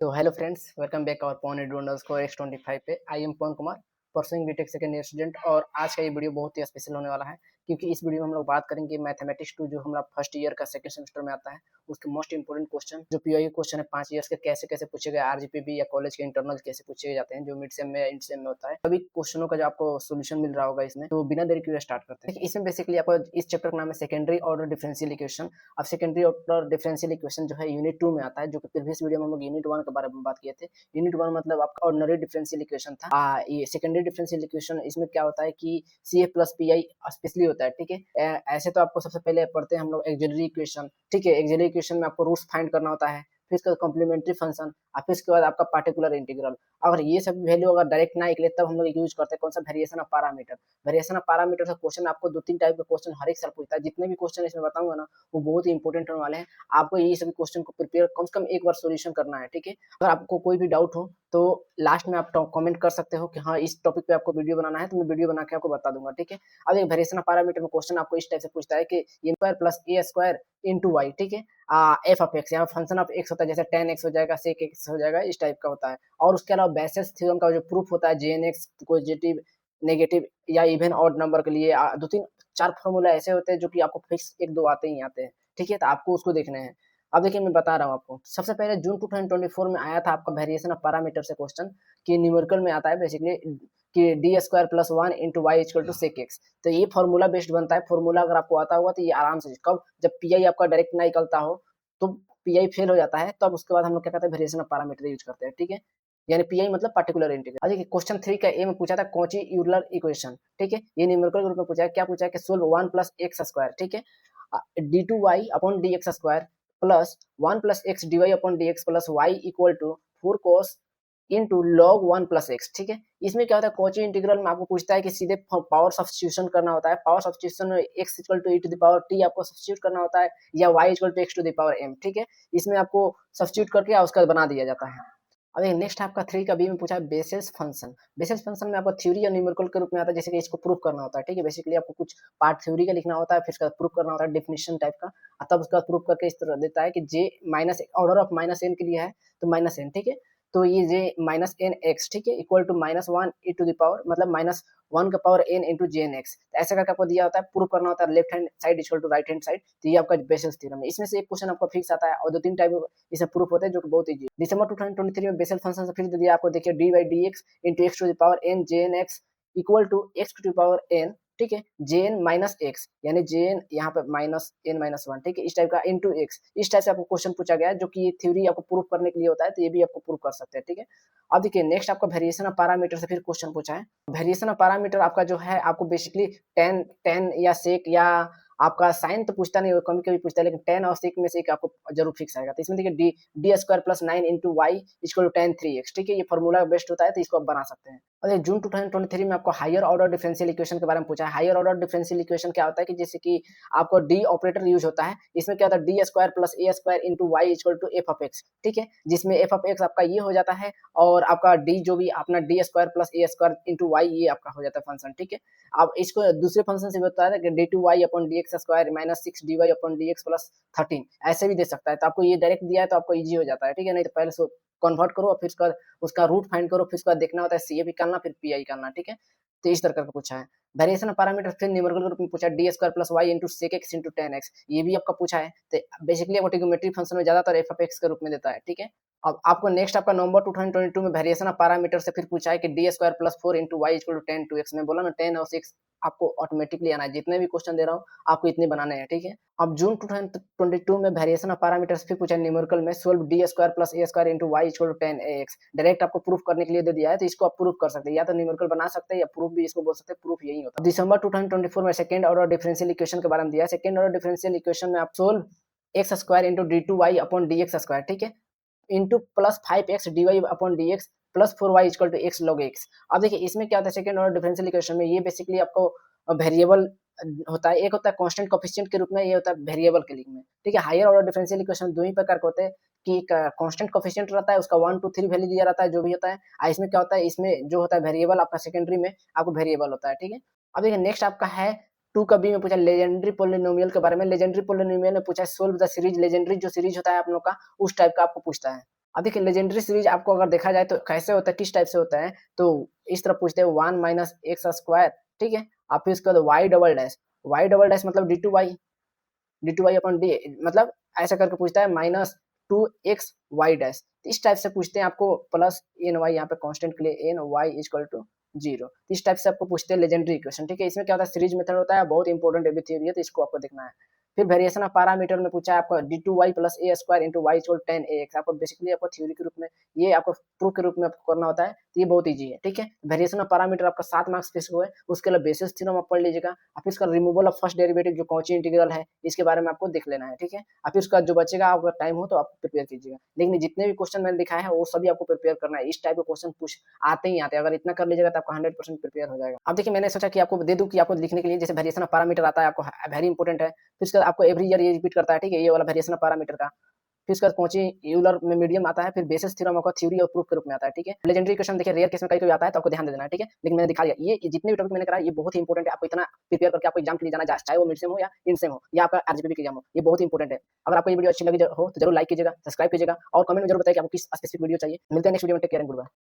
तो hello friends, welcome back our Pawan edu underscore x25 पे। I am Pawan Kumar, pursuing BTech second year student. और आज का ये वीडियो बहुत ही स्पेशल होने वाला है, क्योंकि इस वीडियो में हम लोग बात करेंगे मैथमेटिक्स 2 जो हमारा फर्स्ट ईयर का सेकंड सेमेस्टर में आता है, उसके मोस्ट इंपोर्टेंट क्वेश्चन जो पीओई क्वेश्चन है 5 ईयर्स के, कैसे कैसे पूछे गए, आरजीपीबी या कॉलेज के इंटरनल कैसे पूछे जाते हैं, जो मिड सेम में इंड सेम में होता है। सभी क्वेश्चनों का जो आपको सोल्यूशन मिल रहा होगा इसमें। तो बिना देरी किए स्टार्ट करते हैं। इसमें बेसिकली आपको इस चैप्टर का नाम है सेकेंडरी ऑर्डर डिफरेंशियल इक्वेशन। अब सेकेंडरी ऑर्डर डिफरेंशियल इक्वेशन जो है यूनिट 2 में आता है, जो कि प्रीवियस वीडियो में हम लोग यूनिट 1 के बारे में बात किए थे। यूनिट 1 मतलब आपका ऑर्डिनरी डिफरेंशियल इक्वेशन था। ये सेकेंडरी डिफरेंशियल इक्वेशन, इसमें क्या होता है कि सी ए प्लस पी आई स्पेशली होता है। ठीक है, ऐसे तो आपको सबसे पहले पढ़ते हैं हम लोग एक्सिलरी इक्वेशन। ठीक है, एक्सिलरी इक्वेशन में आपको रूट्स फाइंड करना होता है, फिर इसका कॉम्प्लीमेंट्री फंक्शन, और फिर इसके बाद आपका पार्टिकुलर इंटीग्रल। अगर ये सब वैल्यू अगर डायरेक्ट ना निकले तब हम लोग यूज करते हैं कौन सा, variation of parameter. Variation of parameter से क्वेश्चन आपको 2-3 टाइप के क्वेश्चन हर एक साल पूछता है। जितने भी क्वेश्चन इसमें बताऊंगा ना, वो बहुत ही इंपॉर्टेंट होने वाले हैं। आपको ये सभी क्वेश्चन को प्रिपेयर कम से कम एक बार सोल्यूशन करना है। ठीक है, अगर आपको कोई भी डाउट हो तो लास्ट में आप कमेंट कर सकते हो कि हाँ इस टॉपिक पे आपको वीडियो बनाना है, तो मैं वीडियो बना के आपको बता दूंगा। ठीक है, अब एक वेरिएशन ऑफ पैरामीटर में क्वेश्चन आपको इस टाइप से पूछता है कि ए square plus a square into Y. ठीक है, एफ ऑफ एक्स, यहाँ फंक्शन ऑफ एक्स होता है, जैसे टेन एक्स हो जाएगा, सेक एक्स हो जाएगा, इस टाइप का होता है। और उसके अलावा बेसिस थ्योरम का जो प्रूफ होता है, J n x positive, negative या इवन ऑड नंबर के लिए 2-3-4 फॉर्मूला ऐसे होते हैं जो कि आपको फिक्स 1-2 आते ही आते हैं। ठीक है, तो आपको उसको देखने हैं। अब देखिए मैं बता रहा हूँ आपको, सबसे पहले जून 2024 में आया था आपका वेरिएशन ऑफ पैरामीटर से क्वेश्चन, कि न्यूमेरिकल में आता है बेसिकली कि D square plus 1 into y equal to sec x. तो ये फॉर्मूला बेस्ड बनता है। फॉर्मूला अगर आपको आता होगा तो ये आराम से, कब जब पी आई आपका डायरेक्ट ना निकलता हो तो पी आई फेल हो जाता है, तब उसके बाद हम लोग क्या कहते हैं, वेरिएशन ऑफ पैरामीटर यूज करते हैं। ठीक है, यानी पी आई मतलब पर्टिकुलर इंटीग्रल। देखिए क्वेश्चन 3 का ए में पूछा था कॉची यूलर इक्वेशन। ठीक है, ये न्यूमेरिकल ग्रुप में पूछा है। क्या पूछा है कि सोल्व 1 प्लस एक्स स्क्वायर। ठीक है, d two y upon d x square plus 1 plus x d y upon d x plus y equal to 4 cos into log 1 plus x. ठीक है, इसमें क्या होता है, कॉची इंटीग्रल में आपको पूछता है कि सीधे पावर सब्स्टिट्यूशन करना होता है। पावर सब्स्टिट्यूशन में x equal to e to the power t आपको सब्स्टिट्यूट करना होता है, या y equal to x to the power m. ठीक है, इसमें आपको सब्स्टिट्यूट करके उसका बना दिया जाता है। अब नेक्स्ट आपका 3 का बी में पूछा है बेसिस फंक्शन। बेसिस फंक्शन में आपको थ्योरी या न्यूमेरिकल के रूप में आता है, जैसे कि इसको प्रूफ करना होता है। ठीक है, बेसिकली आपको कुछ पार्ट थ्योरी का लिखना होता है, फिर उसका प्रूफ करना होता है डेफिनेशन टाइप का, और तब उसका प्रूफ करके इस तरह देता है कि J minus order of minus N के लिए है, तो माइनस एन। ठीक है, तो ये जे माइनस एन एक्स, ठीक है, equal to minus one e to the power, मतलब माइनस 1 का power n into J n x. ऐसा करके आपको दिया होता है, प्रूव करना होता है left hand side equal to right hand side. तो ये आपका बेसिस थ्योरम है। इसमें से एक क्वेश्चन आपका फिक्स आता है, और 2-3 टाइप इसमें प्रूफ होते हैं जो कि बहुत ईजी है। दिसंबर 2023 में बेसल फंक्शन से फिर दे दिया आपको, देखिए d by d x into x to the power n J n x equal to x to the power n. ठीक है, जे एन माइनस एक्स, यानी जे एन यहाँ पे माइनस एन माइनस वन। ठीक है, इस टाइप का इंटू एक्स, इस टाइप से आपको क्वेश्चन पूछा गया है, जो कि थ्योरी आपको प्रूफ करने के लिए होता है, तो ये भी आपको प्रूफ कर सकते हैं। ठीक है, अब देखिए नेक्स्ट आपका वेरिएशन ऑफ पैरामीटर से फिर क्वेश्चन पूछा है। वेरिएशन ऑफ पैरामीटर आपका जो है, आपको बेसिकली टेन टेन या सेक या आपका साइन तो पूछता नहीं, कभी कभी पूछता है, लेकिन टेन और सेक में से एक आपको जरूर फिक्स आएगा। तो इसमें देखिए d d square plus 9 into y equal to tan three x. ठीक है, ये फॉर्मूला बेस्ट होता है, तो इसको आप बना सकते हैं। और जून 2023 में आपको हायर ऑर्डर डिफरेंशियल इक्वेशन के बारे में पूछा है। हायर ऑर्डर डिफरेंशियल इक्वेशन क्या होता है कि जैसे कि आपको डी ऑपरेटर यूज होता है। इसमें क्या होता है, D square plus a square into y equal to f of x. ठीक है, जिसमें एफ ऑफ एक्स आपका ये हो जाता है, और आपका डी जो भी अपना D square plus a square into Y, ये आपका हो जाता है फंक्शन। ठीक है, अब इसको दूसरे फंक्शन से भी होता है कि d two y upon d x square minus 6 d y upon d x plus 13, ऐसे भी दे सकता है। तो आपको ये डायरेक्ट दिया है तो आपको इजी हो जाता है। ठीक है, नहीं तो पहले कन्वर्ट करो और फिर उसका रूट फाइंड करो, फिर उसका देखना होता है सी ए निकालना, फिर पी आई निकालना। ठीक है, तो इस तरह का पूछा है। वेरिएशन ऑफ पैरामीटर फिर न्यूमेरिकल ग्रुप में पूछा है, D square plus y into sec x into tan x, ये भी आपका पूछा है। तो बेसिकली आपको ट्रिग्नोमेट्री फंक्शन में ज्यादातर एफ ऑफ एक्स के रूप में देता है। ठीक है, अब आपको नेक्स्ट आपका नवंबर 2022 में वेरिएशन ऑफ पैरामीटर से फिर पूछा है कि D square plus 4 into y equal to 10 two x. में बोला ना 10 और 6 आपको ऑटोमेटिकली आना है। जितने भी क्वेश्चन दे रहा हूँ आपको इतने बनाने हैं। ठीक है, अब जून 2022 में वेरिएशन ऑफ पैरामीटर्स फिर पूछा न्यूमेरिकल में, solve D square plus a square into y equal to 10 x. Direct आपको प्रूफ करने के लिए दे दिया है, तो इसको आप प्रूफ कर सकते हैं, या तो न्यूमेरिकल बना सकते हैं या प्रूफ भी इसको बोल सकते हैं। प्रूफ यही होता है। दिसंबर 2024 में सेकंड ऑर्डर डिफरेंशियल इक्वेशन के बारे में दिया है। सेकंड ऑर्डर डिफरेंशियल इक्वेशन में आप solve x square into d two y upon d x square. ठीक है, into plus 5x d y upon d x plus 4y equal to x log x. अब देखिए इसमें क्या होता है, सेकंड ऑर्डर डिफरेंशियल इक्वेशन में ये बेसिकली आपको वेरिएबल होता है। एक होता है कांस्टेंट कोएफिशिएंट के रूप में, ये होता है वेरिएबल के रूप में। ठीक है, हायर ऑर्डर डिफरेंशियल इक्वेशन दो ही प्रकार के होते हैं, कि कांस्टेंट कोएफिशिएंट रहता है, उसका 1 2 3 वैल्यू दिया रहता है, जो भी होता है। इसमें क्या होता है, इसमें जो होता है वेरिएबल आपका सेकेंडरी में आपको वेरिएबल होता है। ठीक है, अब देखिए नेक्स्ट आपका है 2 का बी में पूछा लेजेंडरी पोलिनोमियल के बारे में। लेजेंडरी पोलिनोमियल में पूछा है सोल्व द सीरीज। लेजेंडरी जो सीरीज होता है आप लोग का, उस टाइप का आपको पूछता है। अब देखिए लेजेंडरी सीरीज आपको अगर देखा जाए तो कैसे होता है, किस टाइप से होता है, तो इस तरह पूछते हैं 1 माइनस एक्स स्क्वायर, ठीक है। आप फिर उसके बाद वाई डबल डैश मतलब d two y upon d, मतलब ऐसा करके पूछता है माइनस 2x वाई डैश। इस टाइप से पूछते हैं आपको, प्लस एन वाई यहाँ पे कांस्टेंट के लिए एन वाई इक्वल टू 0। इस टाइप से आपको पूछते हैं लेजेंडरी इक्वेशन, ठीक है। इसमें क्या होता है, सीरीज मेथड होता है, बहुत इंपॉर्टेंट एबी थ्योरी है, तो इसको आपको देखना है। फिर वेरिएशन ऑफ पैरामीटर में पूछा है आपका d two y plus a square into y equal 10ax। आपको बेसिकली आपको थ्योरी के रूप में, ये आपको प्रूफ के रूप में आपको करना होता है, तो ये बहुत ईजी है, ठीक है। वेरिएशन ऑफ पैरामीटर आपका 7 मार्क्स फिक्स हुए, उसके लिए बेसिस थ्योरम आप पढ़ लीजिएगा। अब फिर इसका रिमूवल ऑफ फर्स्ट डेरिवेटिव जो कॉची इंटीग्रल है, इसके बारे में आपको देख लेना है, ठीक है। अब फिर उसका जो बचेगा, अगर टाइम हो तो आप प्रिपेयर कीजिएगा। लेकिन जितने भी क्वेश्चन मैंने दिखाए हैं वो सभी आपको प्रिपेयर करना है, इस टाइप के क्वेश्चन पूछ आते ही आते हैं। अगर इतना कर लीजिएगा तो आपका 100% प्रिपेयर हो जाएगा। अब देखिए मैंने सोचा कि आपको दे दूं कि आपको लिखने के लिए, जैसे वेरिएशन ऑफ पैरामीटर आता है आपको, वेरी इंपॉर्टेंट है। फिर उसके बाद आपको एवरी ईयर ये रिपीट करता है, ठीक है, ये वाला वेरिएशन ऑफ पैरामीटर का। फिर उसके बाद कॉची यूलर में मीडियम आता है, फिर बेसिस थ्योरम आपका थ्योरी और प्रूफ के रूप में आता है, ठीक है। लेजेंडरी क्वेश्चन देखिए रेयर केस में कहीं आता है, तो आपको ध्यान दे देना है, ठीक है। लेकिन मैंने दिखा दिया, ये जितने भी टॉपिक मैंने कराया ये बहुत ही इंपॉर्टेंट है। आपको इतना प्रिपेयर करके आपको एग्जाम के लिए जाना, चाहे वो मिड सेम हो या इन सेम हो या आपका आरजीपी का एग्जाम हो, ये बहुत ही इंपॉर्टेंट है। अगर आपको ये वीडियो अच्छी लगी हो तो जरूर लाइक कीजिएगा, सब्सक्राइब कीजिएगा और कमेंट में जरूर बताइए कि आपको किस स्पेसिफिक वीडियो चाहिए। मिलते हैं नेक्स्ट वीडियो में, take care and good bye.